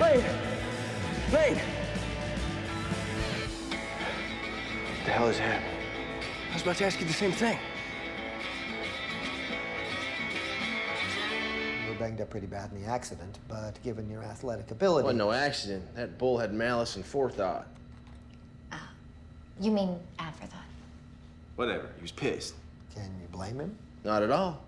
Lane! Lane! What the hell is happening? I was about to ask you the same thing. You were banged up pretty bad in the accident, but given your athletic ability... Well, no accident. That bull had malice and forethought. You mean afterthought? Whatever. He was pissed. Can you blame him? Not at all.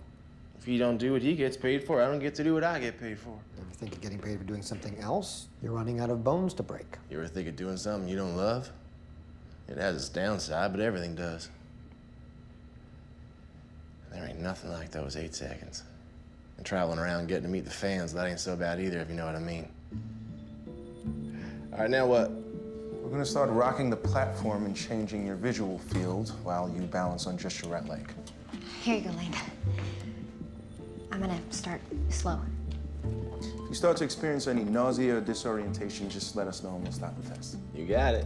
If he don't do what he gets paid for, I don't get to do what I get paid for. Ever think of getting paid for doing something else? You're running out of bones to break. You ever think of doing something you don't love? It has its downside, but everything does. There ain't nothing like those 8 seconds. And traveling around getting to meet the fans, that ain't so bad either, if you know what I mean. All right, now what? We're gonna start rocking the platform and changing your visual field while you balance on just your right leg. Here you go, Lane. I'm gonna start slow. If you start to experience any nausea or disorientation, just let us know and we'll stop the test. You got it.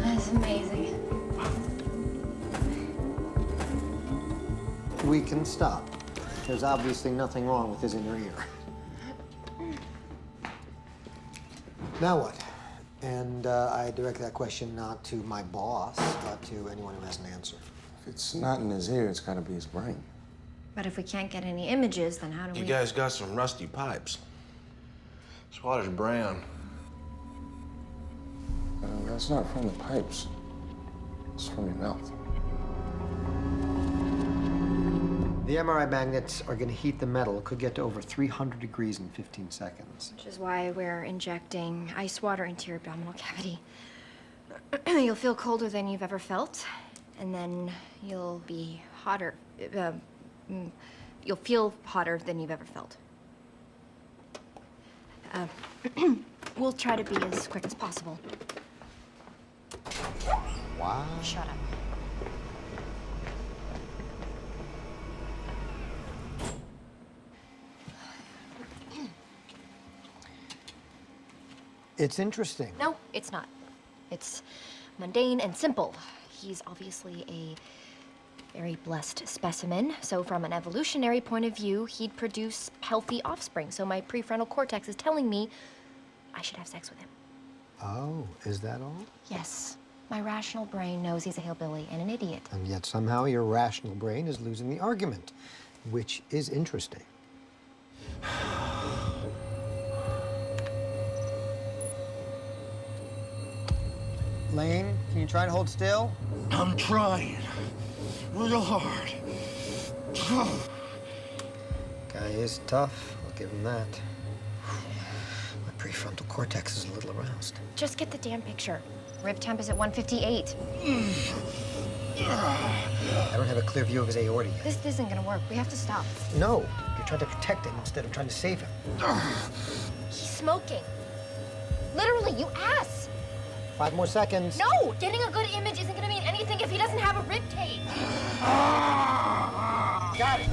That's amazing. We can stop. There's obviously nothing wrong with his inner ear. Now what? And I direct that question not to my boss, but to anyone who has an answer. If it's not in his ear, it's gotta be his brain. But if we can't get any images, then how do we... You guys got some rusty pipes. This water's brown. That's not from the pipes. It's from your mouth. The MRI magnets are going to heat the metal. It could get to over 300 degrees in 15 seconds. Which is why we're injecting ice water into your abdominal cavity. You'll feel colder than you've ever felt, and then you'll be hotter. You'll feel hotter than you've ever felt. We'll try to be as quick as possible. Wow. Shut up. It's interesting. No, it's not. It's mundane and simple. He's obviously a very blessed specimen. So from an evolutionary point of view, he'd produce healthy offspring. So my prefrontal cortex is telling me I should have sex with him. Oh, is that all? Yes. My rational brain knows he's a hillbilly and an idiot. And yet somehow your rational brain is losing the argument, which is interesting. Lane, can you try to hold still? I'm trying. Real hard. Guy is tough. I'll give him that. My prefrontal cortex is a little aroused. Just get the damn picture. Rib temp is at 158. I don't have a clear view of his aorta yet. This isn't gonna work. We have to stop. No, you're trying to protect him instead of trying to save him. He's smoking. Literally, you ass. 5 more seconds. No! Getting a good image isn't gonna mean anything if he doesn't have a rib tape. Got it.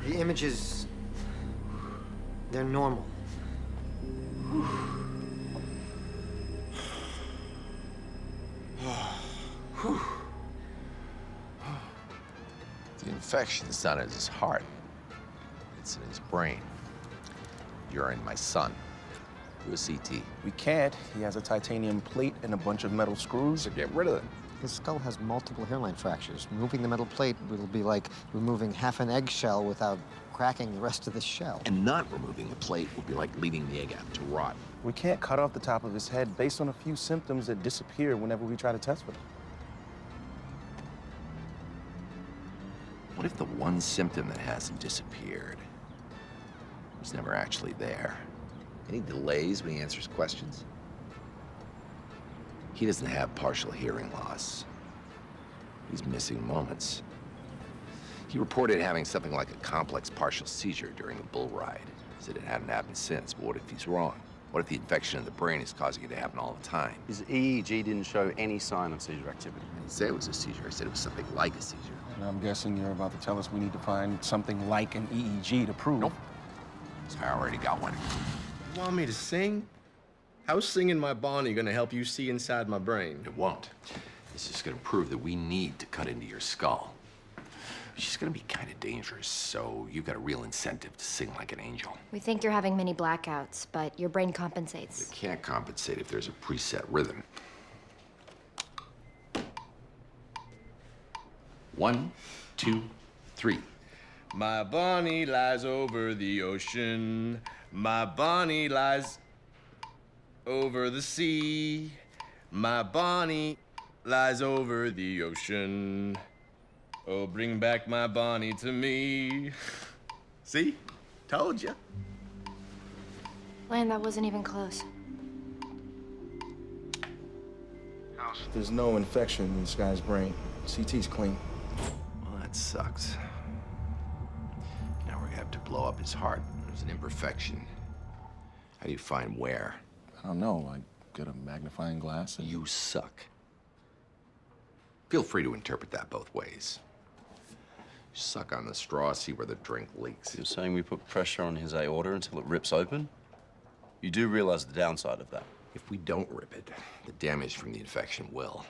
The images, they're normal. The infection's not in his heart. It's in his brain. You're in my son. Do a CT. We can't. He has a titanium plate and a bunch of metal screws. So get rid of it. His skull has multiple hairline fractures. Removing the metal plate will be like removing half an eggshell without cracking the rest of the shell. And not removing the plate will be like leaving the egg out to rot. We can't cut off the top of his head based on a few symptoms that disappear whenever we try to test for them. What if the one symptom that hasn't disappeared was never actually there? Any delays when he answers questions? He doesn't have partial hearing loss. He's missing moments. He reported having something like a complex partial seizure during a bull ride. He said it hadn't happened since, but what if he's wrong? What if the infection in the brain is causing it to happen all the time? His EEG didn't show any sign of seizure activity. I didn't say it was a seizure. I said it was something like a seizure. And I'm guessing you're about to tell us we need to find something like an EEG to prove. Nope. So I already got one. You want me to sing? How's singing my Bonnie gonna help you see inside my brain? It won't. It's just gonna prove that we need to cut into your skull. She's gonna be kind of dangerous, so you've got a real incentive to sing like an angel. We think you're having many blackouts, but your brain compensates. It can't compensate if there's a preset rhythm. 1, 2, 3. My Bonnie lies over the ocean. My Bonnie lies over the sea. My Bonnie lies over the ocean. Oh, bring back my Bonnie to me. See? Told ya. Lan, that wasn't even close. There's no infection in this guy's brain. CT's clean. Well, that sucks. Now we're gonna have to blow up his heart. There's an imperfection. How do you find where? I don't know, like, get a magnifying glass and... You suck. Feel free to interpret that both ways. Suck on the straw, see where the drink leaks. You're saying we put pressure on his aorta until it rips open? You do realize the downside of that? If we don't rip it, the damage from the infection will.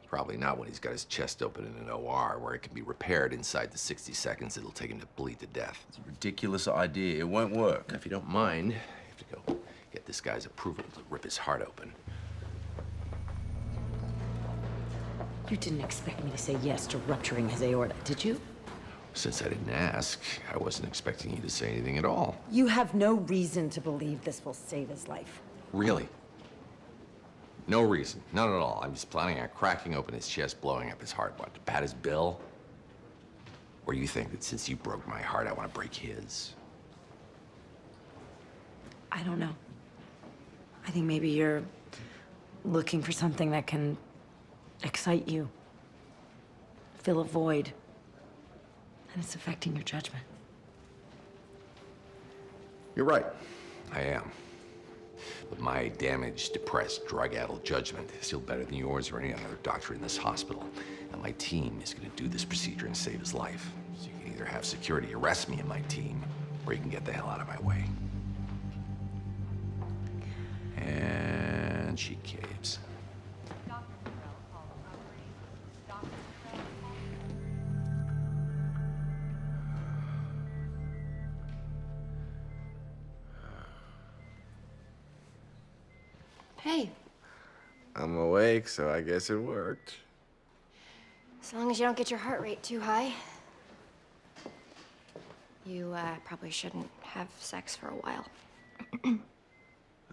Probably not when he's got his chest open in an OR, where it can be repaired inside the 60 seconds it'll take him to bleed to death. It's a ridiculous idea. It won't work. If you don't mind, you have to go get this guy's approval to rip his heart open. You didn't expect me to say yes to rupturing his aorta, did you? Since I didn't ask, I wasn't expecting you to say anything at all. You have no reason to believe this will save his life. Really? No reason, none at all. I'm just planning on cracking open his chest, blowing up his heart. What, to pat his bill? Or you think that since you broke my heart, I want to break his? I don't know. I think maybe you're looking for something that can excite you, fill a void, and it's affecting your judgment. You're right, I am. But my damaged, depressed, drug-addled judgment is still better than yours or any other doctor in this hospital. And my team is going to do this procedure and save his life. So you can either have security arrest me and my team, or you can get the hell out of my way. And she caves. Hey, I'm awake, so I guess it worked. as long as you don't get your heart rate too high. You probably shouldn't have sex for a while.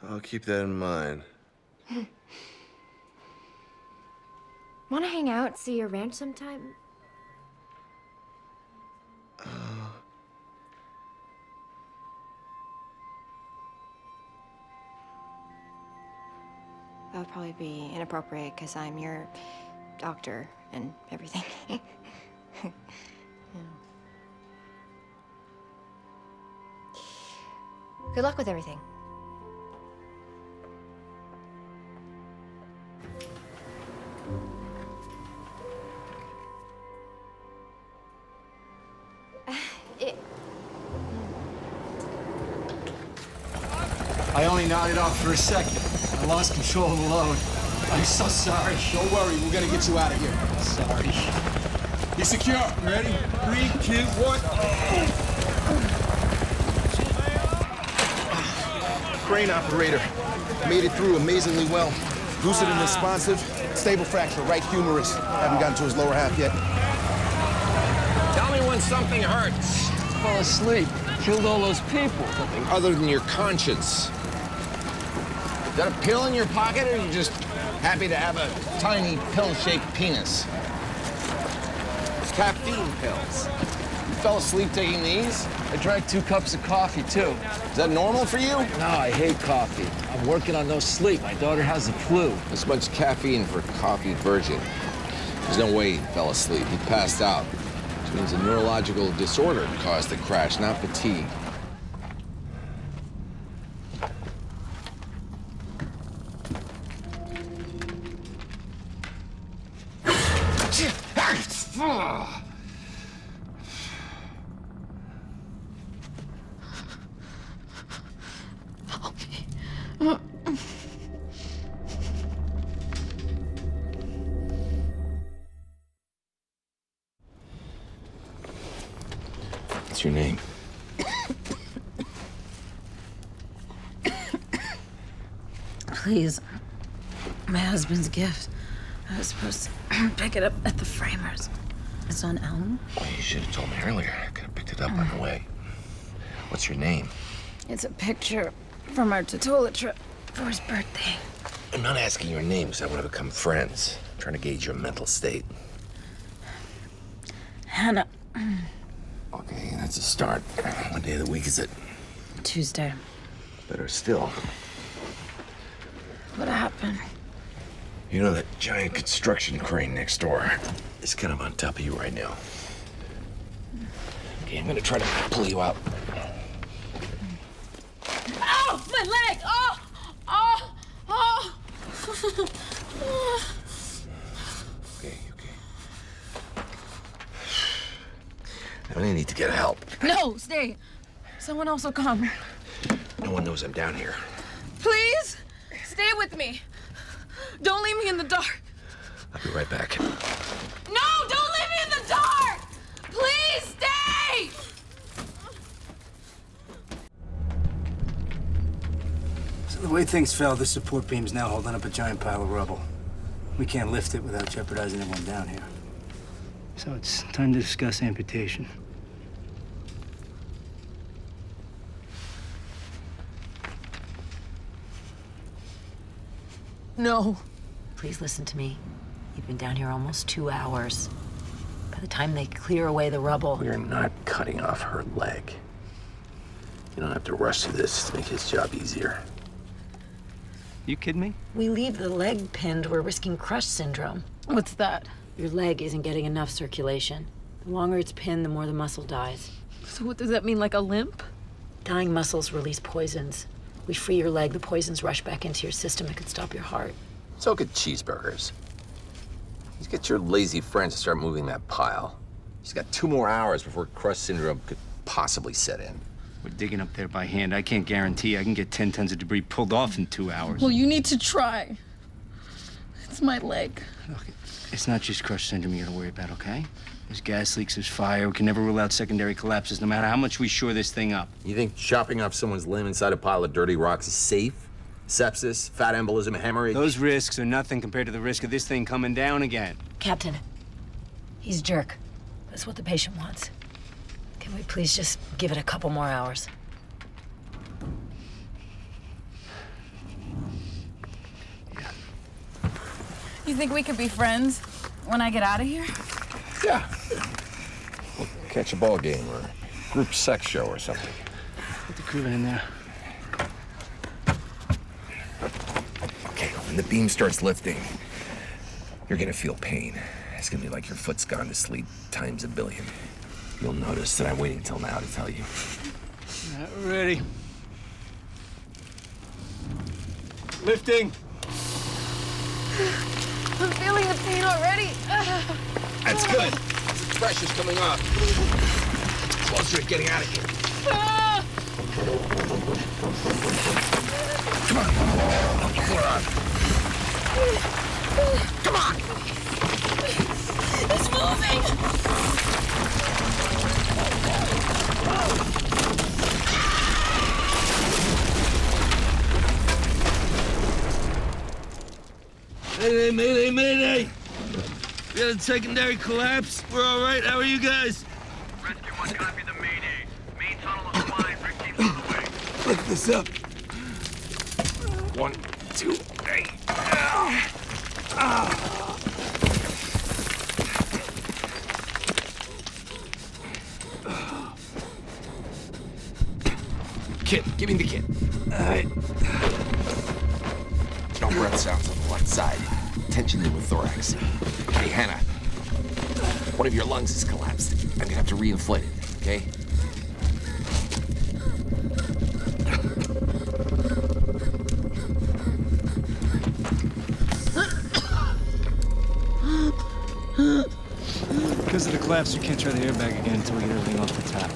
I'll keep that in mind. Wanna hang out, see your ranch sometime? That would probably be inappropriate because I'm your doctor and everything. Yeah. Good luck with everything. I only nodded off for a second. I lost control of the load. I'm so sorry. Don't worry, we're gonna get you out of here. Sorry. You secure? Ready? 3, 2, 1. Crane operator. Made it through amazingly well. Lucid and responsive. Stable fracture, right humerus. Haven't gotten to his lower half yet. Tell me when something hurts. Fall asleep. Killed all those people. Something other than your conscience. Is that a pill in your pocket, or are you just happy to have a tiny pill-shaped penis? It's caffeine pills. You fell asleep taking these? I drank 2 cups of coffee, too. Is that normal for you? No, I hate coffee. I'm working on no sleep. My daughter has the flu. This much caffeine for a coffee virgin. There's no way he fell asleep. He passed out. Which means a neurological disorder caused the crash, not fatigue. Help me. What's your name? Please. My husband's gift. I was supposed to pick it up at the Framers. It's on Elm. Well, you should have told me earlier. I could have picked it up on the way. What's your name? It's a picture from our Totola trip for his birthday. I'm not asking your name because I want to become friends. I'm trying to gauge your mental state. Hannah. Okay, that's a start. What day of the week is it? Tuesday. Better still. What happened? You know that giant construction crane next door? It's kind of on top of you right now. Okay, I'm gonna try to pull you out. Ow! My leg! Oh! Oh! Oh! Okay. I'm gonna need to get help. No, stay. Someone else will come. No one knows I'm down here. Please, stay with me. Don't leave me in the dark. I'll be right back. No, don't leave me in the dark! Please stay! So the way things fell, this support beam's now holding up a giant pile of rubble. We can't lift it without jeopardizing everyone down here. So it's time to discuss amputation. No. Please listen to me. You've been down here almost 2 hours. By the time they clear away the rubble... We're not cutting off her leg. You don't have to rush through this to make his job easier. You kidding me? We leave the leg pinned, we're risking crush syndrome. What's that? Your leg isn't getting enough circulation. The longer it's pinned, the more the muscle dies. So what does that mean, like a limp? Dying muscles release poisons. We free your leg, the poisons rush back into your system. It could stop your heart. So could cheeseburgers. Just get your lazy friends to start moving that pile. She's got 2 more hours before crush syndrome could possibly set in. We're digging up there by hand. I can't guarantee I can get 10 tons of debris pulled off in 2 hours. Well, you need to try. It's my leg. Look, it's not just crush syndrome you gotta worry about, okay? There's gas leaks, there's fire. We can never rule out secondary collapses, no matter how much we shore this thing up. You think chopping off someone's limb inside a pile of dirty rocks is safe? Sepsis, fat embolism, hemorrhage? Those risks are nothing compared to the risk of this thing coming down again. Captain, he's a jerk. That's what the patient wants. Can we please just give it a couple more hours? You think we could be friends when I get out of here? Yeah. We'll catch a ball game or a group sex show or something. Put the crew in there. Okay, when the beam starts lifting, you're gonna feel pain. It's gonna be like your foot's gone to sleep times a billion. You'll notice that I'm waiting till now to tell you. Not ready. Lifting. I'm feeling the pain already. That's good. The pressure's coming off. Closer to getting out of here. Come on. Pull her on. Come on. It's moving. Mayday, mayday, mayday! We had a secondary collapse. We're all right. How are you guys? Rescue 1, copy the mayday. Main tunnel is fine. Brick team's on the way. Lift this up. 1, 2, 3. Kit, give me the kit. All right. No breath sounds on the left side. Tension in the thorax. Hey, Hannah. One of your lungs has collapsed. I'm gonna have to reinflate it, okay? collapse, we can't try the airbag again until we get everything off the top.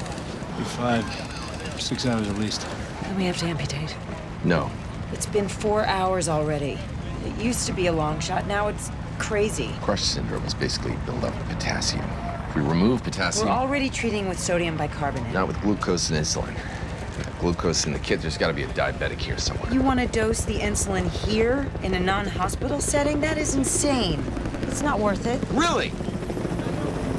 Be 5, 6 hours at least. Then we have to amputate. No. It's been 4 hours already. It used to be a long shot, now it's crazy. Crush syndrome is basically the level of potassium. If we remove potassium... We're already treating with sodium bicarbonate. Not with glucose and insulin. Glucose in the kid, there's got to be a diabetic here somewhere. You want to dose the insulin here in a non-hospital setting? That is insane. It's not worth it. Really?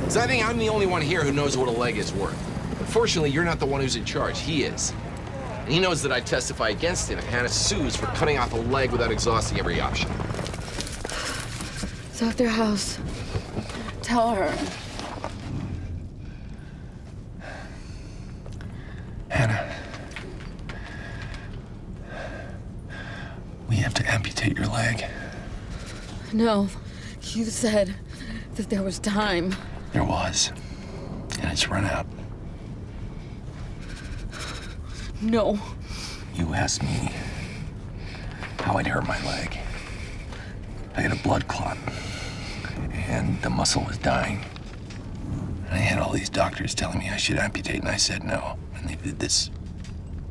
Because I think I'm the only one here who knows what a leg is worth. Unfortunately, you're not the one who's in charge. He is. And he knows that I testify against him if Hannah sues for cutting off a leg without exhausting every option. Dr. House, tell her. Hannah. We have to amputate your leg. No, you said that there was time. There was. And it's run out. No. You asked me how I'd hurt my leg. I had a blood clot. And the muscle was dying. And I had all these doctors telling me I should amputate, and I said no. And they did this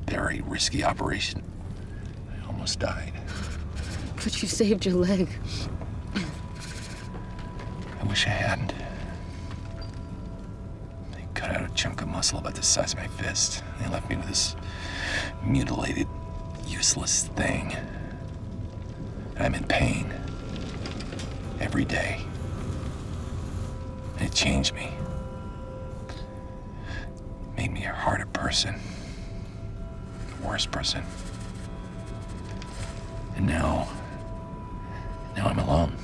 very risky operation. I almost died. But you saved your leg. I wish I hadn't. They cut out a chunk of muscle about the size of my fist. They left me with this mutilated, useless thing. I'm in pain every day. And it changed me. Made me a harder person. A worse person. And now I'm alone.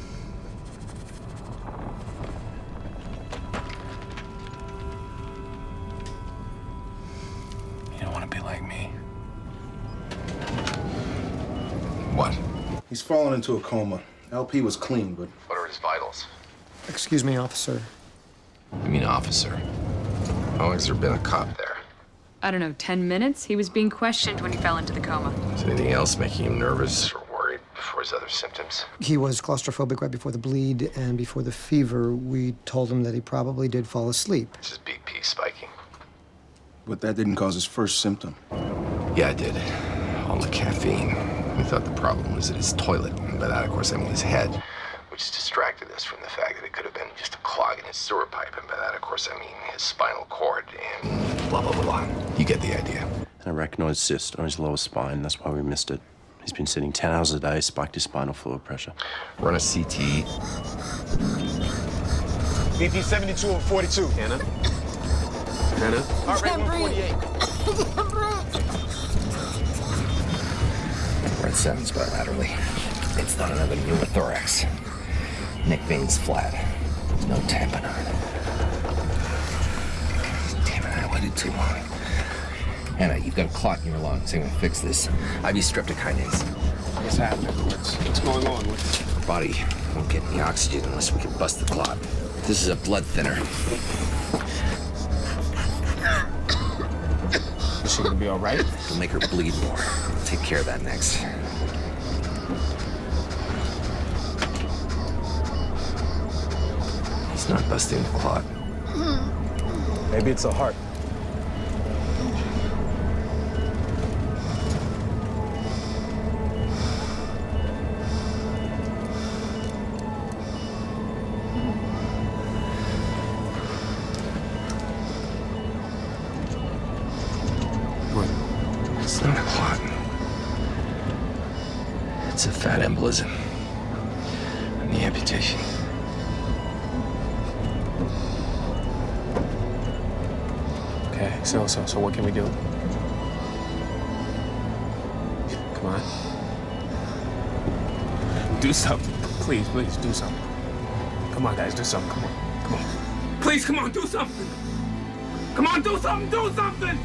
You don't want to be like me. What? He's fallen into a coma. LP was clean, but... What are his vitals? Excuse me, officer. I mean, officer. How long has there been a cop there? I don't know, 10 minutes? He was being questioned when he fell into the coma. Is anything else making him nervous or worried before his other symptoms? He was claustrophobic right before the bleed and before the fever. We told him that he probably did fall asleep. It's his BP spiking. But that didn't cause his first symptom. Yeah, it did. All the caffeine. We thought the problem was at his toilet. And by that, of course, I mean his head, which distracted us from the fact that it could have been just a clog in his sewer pipe. And by that, of course, I mean his spinal cord and blah, blah, blah, blah. You get the idea. And I recognized cyst on his lower spine. That's why we missed it. He's been sitting 10 hours a day, spiked his spinal fluid pressure. Run a CT. BP 72 over 42. Hannah? Hannah? Heart rate 148. Red 7's bilaterally. It's not another pneumothorax. Neck vein's flat. There's no tamponade. Damn it, I waited too long. Hannah, you've got a clot in your lungs. I'm gonna fix this. IV streptokinase. What's happening? What's going on? Our body won't get any oxygen unless we can bust the clot. This is a blood thinner. Is she gonna be all right? It'll make her bleed more. We'll take care of that next. He's not busting the clot. Maybe it's a heart. It's not a clot. It's a fat embolism. And the amputation. Okay, so what can we do? Come on. Do something. Please do something. Come on, guys, do something. Come on. Please, come on, do something. Come on, do something.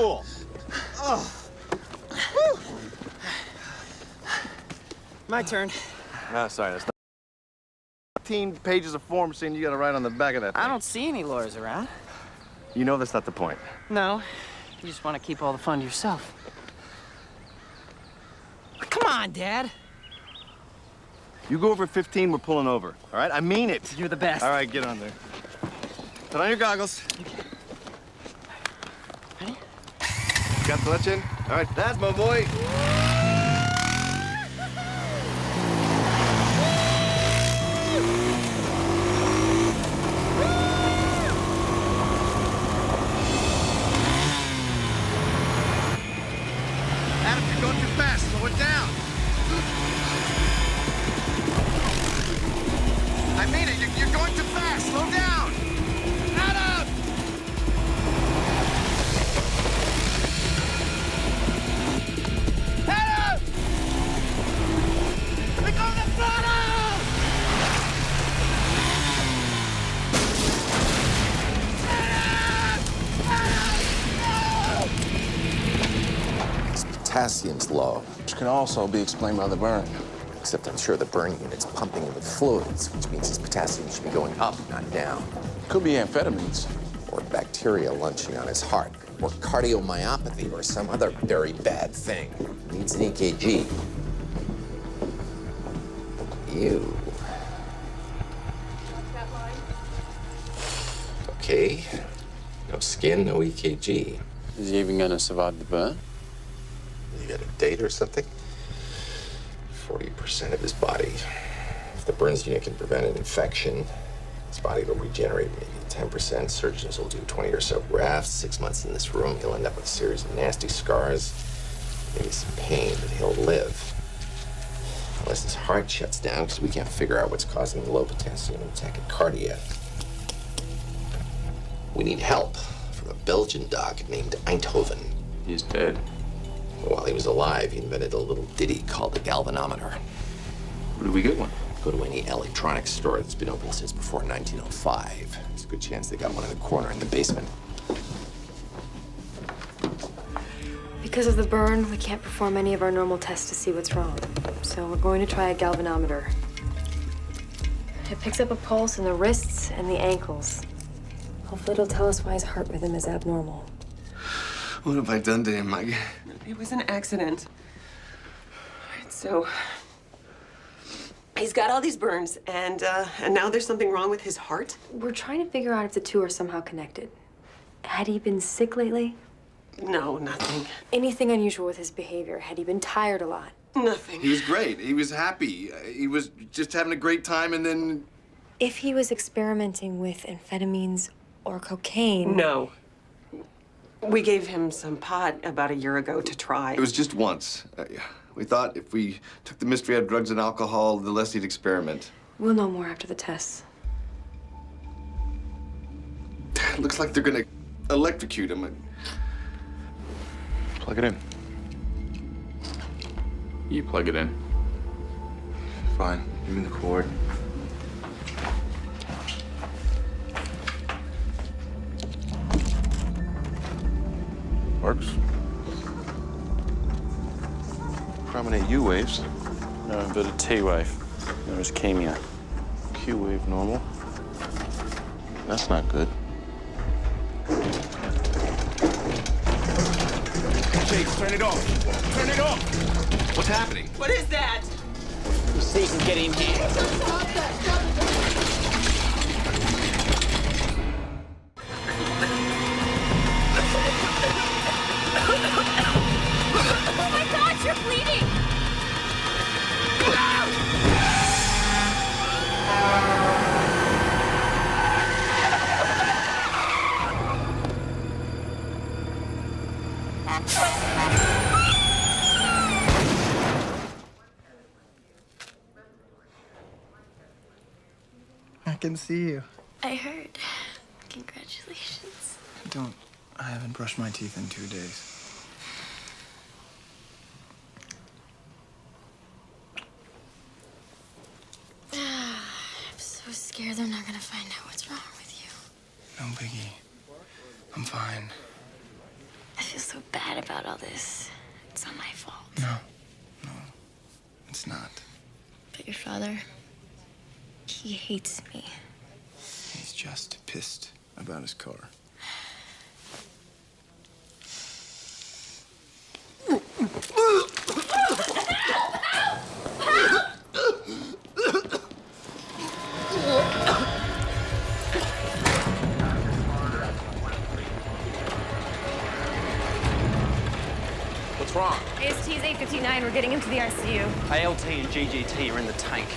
cool. Oh. My turn. No, sorry, that's not. 15 pages of form saying you gotta write on the back of that thing. I don't see any lawyers around. You know that's not the point. No, you just want to keep all the fun to yourself. Come on, Dad. You go over 15, we're pulling over. All right? I mean it. You're the best. All right, get on there. Put on your goggles. Ready? Got the clutch in? All right, that's my boy. Adam, you're going too fast. Slow it down. I mean it. You're going too fast. Slow down. Adam! Adam! Let me go to the throttle! His potassium's low, which can also be explained by the burn. Except I'm sure the burn unit's pumping him with fluids, which means his potassium should be going up, not down. Could be amphetamines. Or bacteria lunching on his heart. Or cardiomyopathy, or some other very bad thing. Needs an EKG. Ew. Okay. No skin, no EKG. Is he even gonna survive the burn? You got a date or something? 40% of his body. If the burns unit can prevent an infection, his body will regenerate maybe 10%. Surgeons will do 20 or so grafts. 6 months in this room, he'll end up with a series of nasty scars, maybe some pain, but he'll live. Unless his heart shuts down, because we can't figure out what's causing the low potassium and tachycardia. We need help from a Belgian doc named Eindhoven. He's dead. While he was alive, he invented a little ditty called a galvanometer. Where do we get one? Go to any electronics store that's been open since before 1905. There's a good chance they got one in the corner in the basement. Because of the burn, we can't perform any of our normal tests to see what's wrong. So we're going to try a galvanometer. It picks up a pulse in the wrists and the ankles. Hopefully it'll tell us why his heart rhythm is abnormal. What have I done to him, Mike? It was an accident. So he's got all these burns, and now there's something wrong with his heart? We're trying to figure out if the two are somehow connected. Had he been sick lately? No, nothing. Anything unusual with his behavior? Had he been tired a lot? Nothing. He was great. He was happy. He was just having a great time, and then... If he was experimenting with amphetamines or cocaine... No. We gave him some pot about a year ago to try. It was just once. We thought if we took the mystery out of drugs and alcohol, the less he'd experiment. We'll know more after the tests. It looks like they're gonna electrocute him. Plug it in. You plug it in. Fine. Give me the cord. Works. Prominent U waves. No inverted T wave. No ischemia. Q wave normal. That's not good. Chase, turn it off. Turn it off. What's happening? What is that? So you can get in here. Oh my God, you're bleeding! I can see you. I heard. Congratulations. I haven't brushed my teeth in 2 days. I'm so scared they're not gonna find out what's wrong with you. No biggie. I'm fine. I feel so bad about all this. It's not my fault. No, it's not. But your father, he hates me. He's just pissed about his car. What's wrong? AST's 8:59. We're getting him to the ICU. ALT and GGT are in the tank.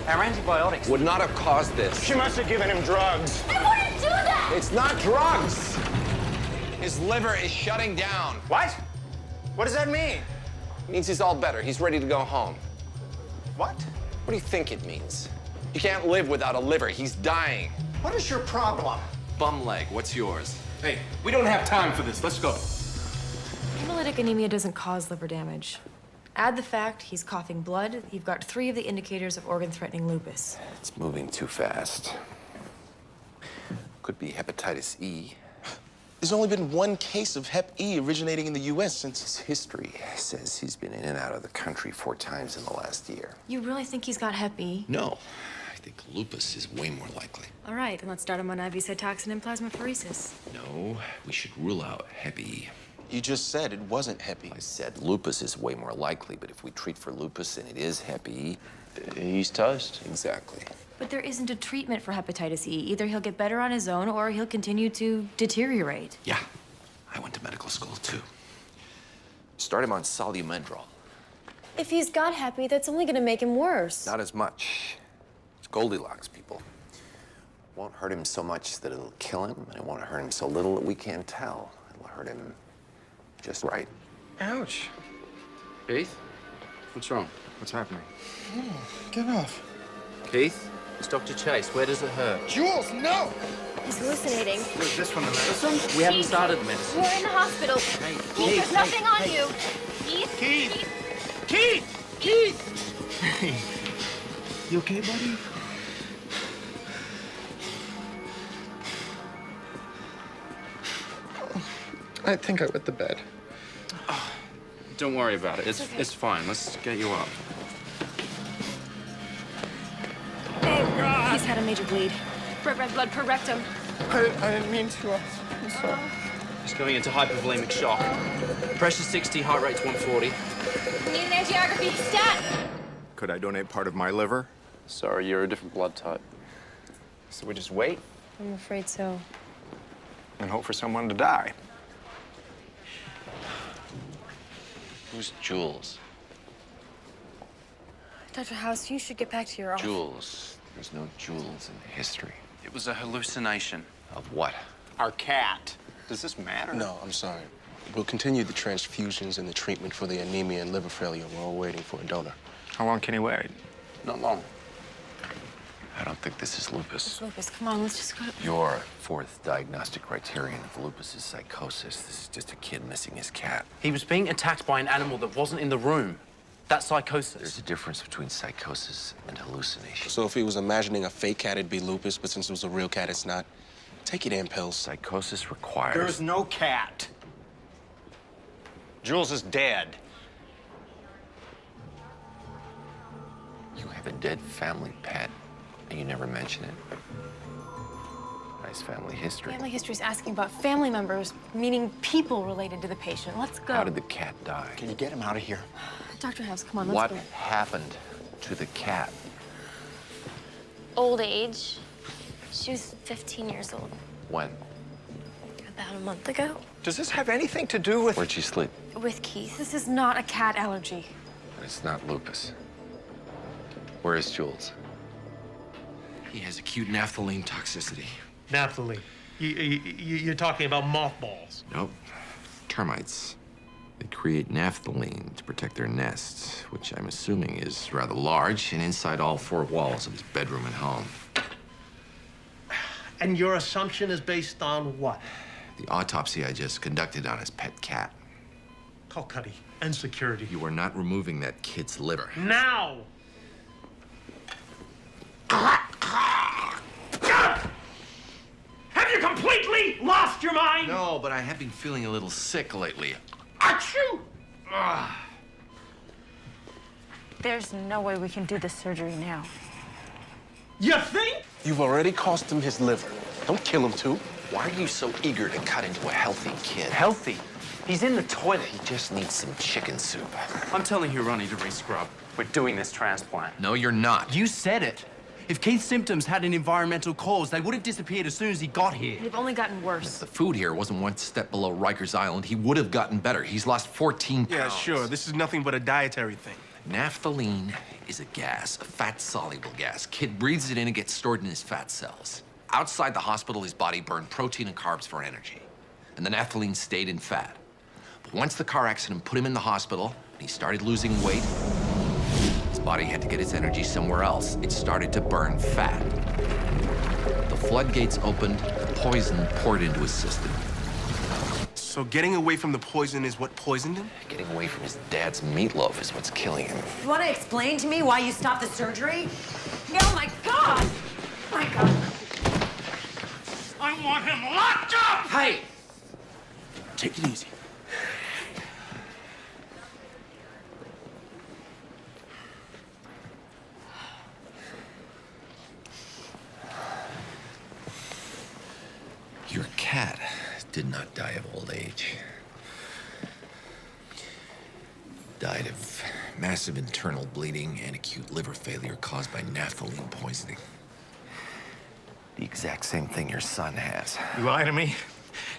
Our antibiotics Would not have caused this. She must have given him drugs. I wouldn't do that! It's not drugs. His liver is shutting down. What? What does that mean? It means he's all better. He's ready to go home. What? What do you think it means? You can't live without a liver. He's dying. What is your problem? Bum leg, what's yours? Hey, we don't have time for this. Let's go. Hemolytic anemia doesn't cause liver damage. Add the fact he's coughing blood, you've got 3 of the indicators of organ-threatening lupus. It's moving too fast. Could be hepatitis E. There's only been one case of Hep E originating in the U.S. since... His history says he's been in and out of the country 4 times in the last year. You really think he's got Hep E? No, I think lupus is way more likely. All right, then let's start him on IV Cytoxin and plasmapheresis. No, we should rule out Hep E. You just said it wasn't Hep E. I said lupus is way more likely, but if we treat for lupus and it is Hep E... He's toast. Exactly. But there isn't a treatment for hepatitis E. Either he'll get better on his own or he'll continue to deteriorate. Yeah, I went to medical school too. Start him on Solumedrol. If he's got Hep E, that's only gonna make him worse. Not as much. It's Goldilocks, people. Won't hurt him so much that it'll kill him, and it won't hurt him so little that we can't tell. It'll hurt him just right. Ouch. Keith? What's wrong? What's happening? Get off. Keith? It's Dr. Chase. Where does it hurt? Jules, no! He's hallucinating. Is this one the medicine? We haven't started the medicine. We're in the hospital. Hey, There's nothing on you. Keith! Keith! Hey. You okay, buddy? I think I wet the bed. Don't worry about it. It's okay. It's fine. Let's get you up. Oh, God! He's had a major bleed. Red blood per rectum. I didn't mean to. I'm sorry. He's going into hypovolemic shock. Pressure 60, heart rate's 140. We need an angiography. Stat! Could I donate part of my liver? Sorry, you're a different blood type. So we just wait I'm afraid so. and hope for someone to die. Who's Jules? Dr. House, you should get back to your office. Jules. There's no Jules in history. It was a hallucination. Of what? Our cat. Does this matter? No, I'm sorry. We'll continue the transfusions and the treatment for the anemia and liver failure while we're waiting for a donor. How long can he wait? Not long. I don't think this is lupus. It's lupus. Come on, let's just go. Your 4th diagnostic criterion of lupus is psychosis. This is just a kid missing his cat. He was being attacked by an animal that wasn't in the room. That's psychosis. There's a difference between psychosis and hallucination. So if he was imagining a fake cat, it'd be lupus, but since it was a real cat, it's not. Take your damn pills. Psychosis requires... There's no cat. Jules is dead. You have a dead family pet, and you never mention it. Nice family history. Family history is asking about family members, meaning people related to the patient. Let's go. How did the cat die? Can you get him out of here? Dr. House, come on, let's What go. happened to the cat? Old age. She was 15 years old. When? About a month ago. Does this have anything to do with... Where'd she sleep? With Keith. This is not a cat allergy. And it's not lupus. Where is Jules? He has acute naphthalene toxicity. Naphthalene. You're talking about mothballs. Nope. Termites. They create naphthalene to protect their nests, which I'm assuming is rather large and inside all 4 walls of his bedroom and home. And your assumption is based on what? The autopsy I just conducted on his pet cat. Call Cuddy and security. You are not removing that kid's liver. Now! Have you completely lost your mind? No, but I have been feeling a little sick lately. Achoo! There's no way we can do the surgery now. You think? You've already cost him his liver. Don't kill him, too. Why are you so eager to cut into a healthy kid? Healthy? He's in the toilet. He just needs some chicken soup. I'm telling you, Ronnie, to re-scrub. We're doing this transplant. No, you're not. You said it. If Keith's symptoms had an environmental cause, they would have disappeared as soon as he got here. They've only gotten worse. If the food here wasn't one step below Rikers Island, he would have gotten better. He's lost 14 pounds. Yeah, sure. This is nothing but a dietary thing. Naphthalene is a gas, a fat-soluble gas. Kid breathes it in and gets stored in his fat cells. Outside the hospital, his body burned protein and carbs for energy. And the naphthalene stayed in fat. But once the car accident put him in the hospital, and he started losing weight, his body had to get its energy somewhere else. It started to burn fat. The floodgates opened, the poison poured into his system. So getting away from the poison is what poisoned him? Getting away from his dad's meatloaf is what's killing him. You want to explain to me why you stopped the surgery? Oh, my God! My God. I want him locked up! Hey! Take it easy. Your cat did not die of old age. Died of massive internal bleeding and acute liver failure caused by naphthalene poisoning. The exact same thing your son has. You lie to me.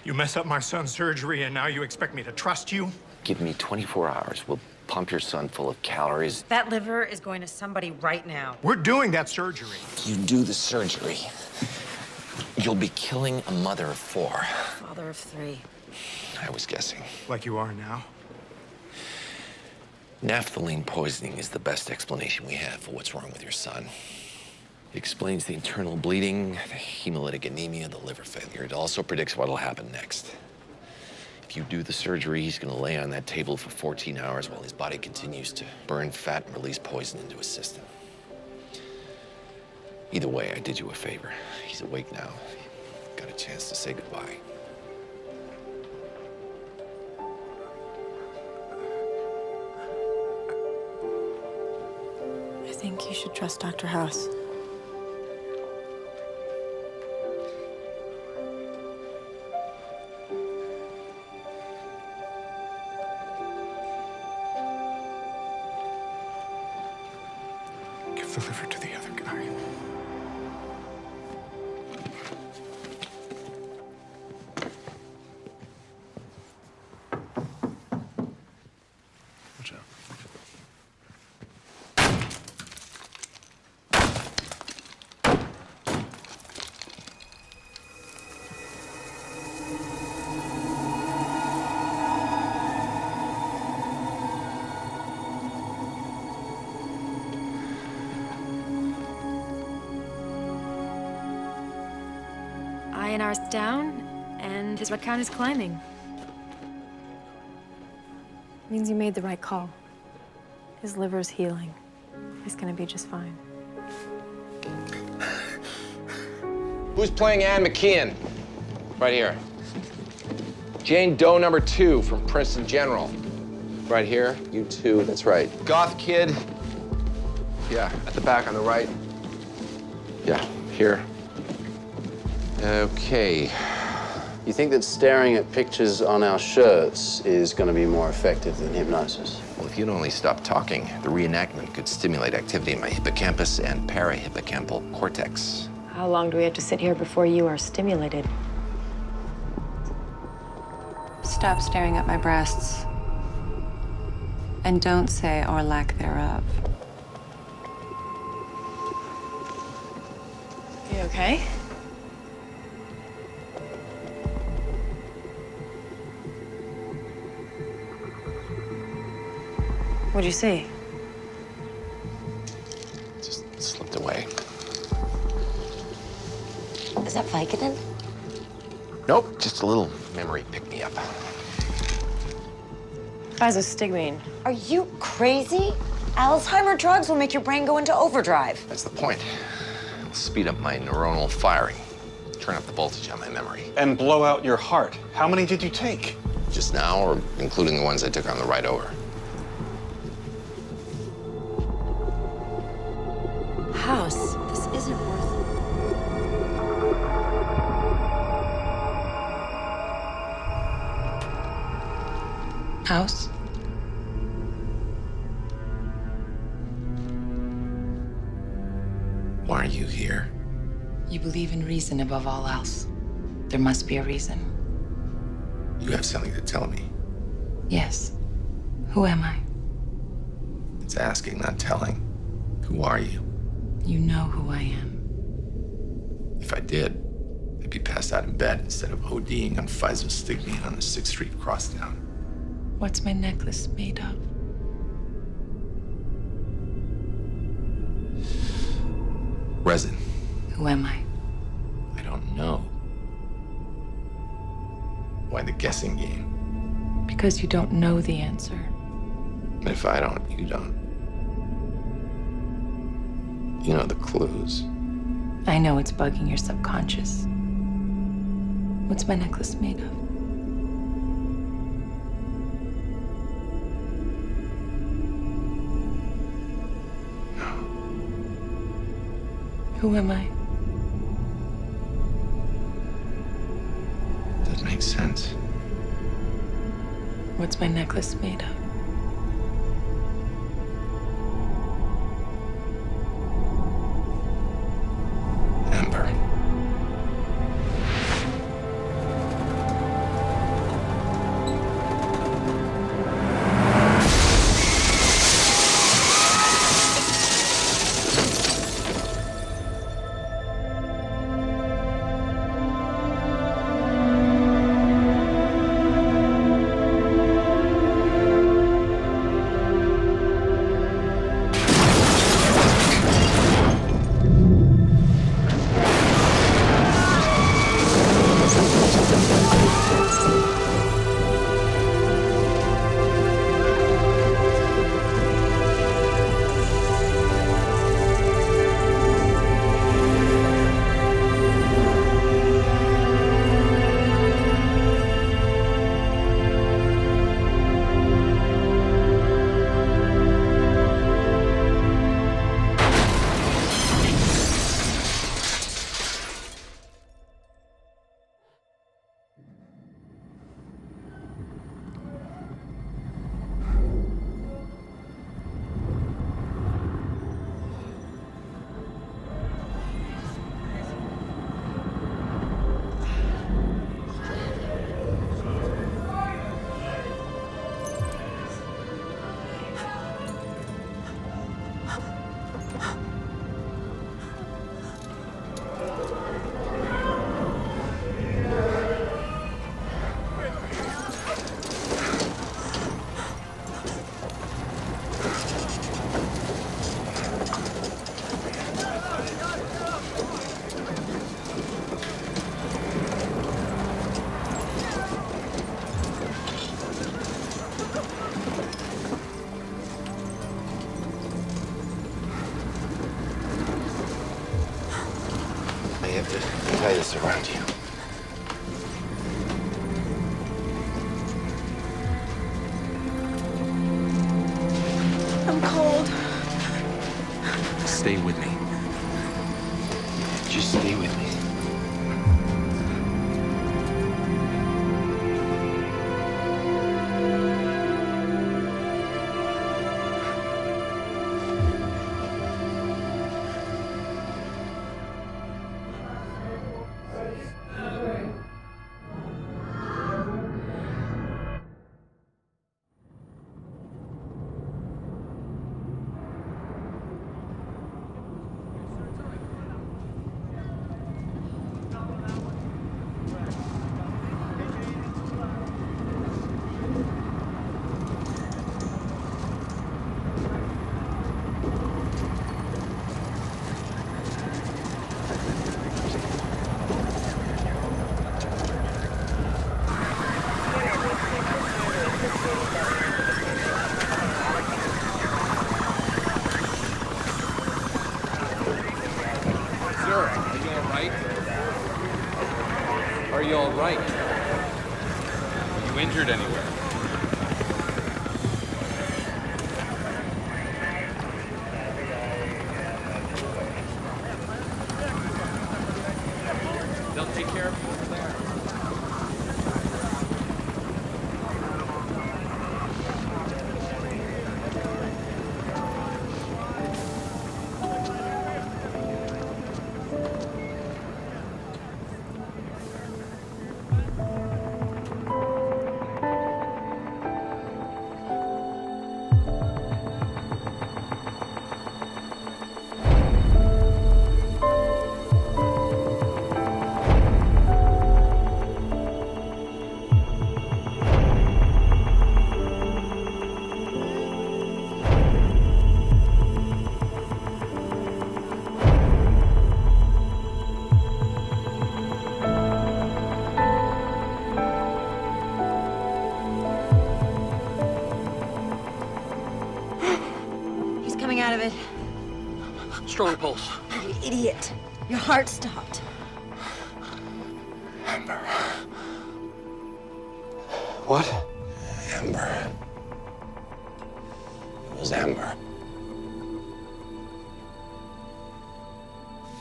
You mess up my son's surgery, and now you expect me to trust you? Give me 24 hours. We'll pump your son full of calories. That liver is going to somebody right now. We're doing that surgery. If you do the surgery, you'll be killing a mother of 4. Father of 3. I was guessing. Like you are now. Naphthalene poisoning is the best explanation we have for what's wrong with your son. It explains the internal bleeding, the hemolytic anemia, the liver failure. It also predicts what'll happen next. If you do the surgery, he's gonna lay on that table for 14 hours while his body continues to burn fat and release poison into his system. Either way, I did you a favor. He's awake now. Got a chance to say goodbye. I think you should trust Dr. House. Give the liver to the other guy. Watch out. INR's down, and his red count is climbing. Means you made the right call. His liver's healing. He's gonna be just fine. Who's playing Ann McKeon? Right here. Jane Doe number 2 from Princeton General. Right here. You too, that's right. Goth kid. Yeah, at the back on the right. Yeah, here. Okay. You think that staring at pictures on our shirts is going to be more effective than hypnosis? Well, if you'd only stop talking, the reenactment could stimulate activity in my hippocampus and parahippocampal cortex. How long do we have to sit here before you are stimulated? Stop staring at my breasts. And don't say or lack thereof. You okay? What'd you see? Just slipped away. Is that Vicodin? Nope, just a little memory pick-me-up. Physostigmine. Are you crazy? Alzheimer drugs will make your brain go into overdrive. That's the point. It'll speed up my neuronal firing, turn up the voltage on my memory. And blow out your heart. How many did you take? Just now, or including the ones I took on the ride over? House, this isn't worth it. House? Why are you here? You believe in reason above all else. There must be a reason. You have something to tell me. Yes. Who am I? It's asking, not telling. Who are you? You know who I am. If I did, I'd be passed out in bed instead of ODing on physostigmine on the 6th Street crosstown. What's my necklace made of? Resin. Who am I? I don't know. Why the guessing game? Because you don't know the answer. If I don't, you don't. You know the clues. I know it's bugging your subconscious. What's my necklace made of? Who am I? That makes sense. What's my necklace made of? Ember. I have to tie this around you. I'm cold. Stay with me. Just stay with me. Are you all right? Are you injured anywhere. They'll take care of you over there. Coming out of it. Strong pulse. You idiot. Your heart stopped. Amber. What? Amber. It was Amber.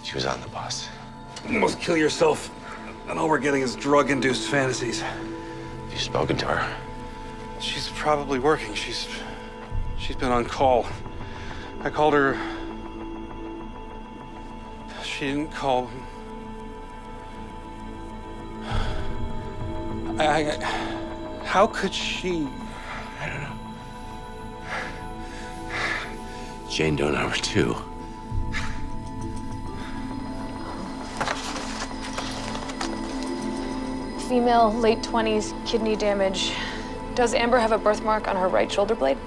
She was on the bus. You must kill yourself. And all we're getting is drug-induced fantasies. Have you spoken to her? She's probably working. She's been on call. I called her. She didn't call. How could she? I don't know. Jane don't know her too. Female, late 20s, kidney damage. Does Amber have a birthmark on her right shoulder blade?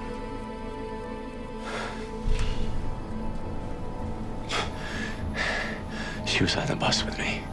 She was on the bus with me.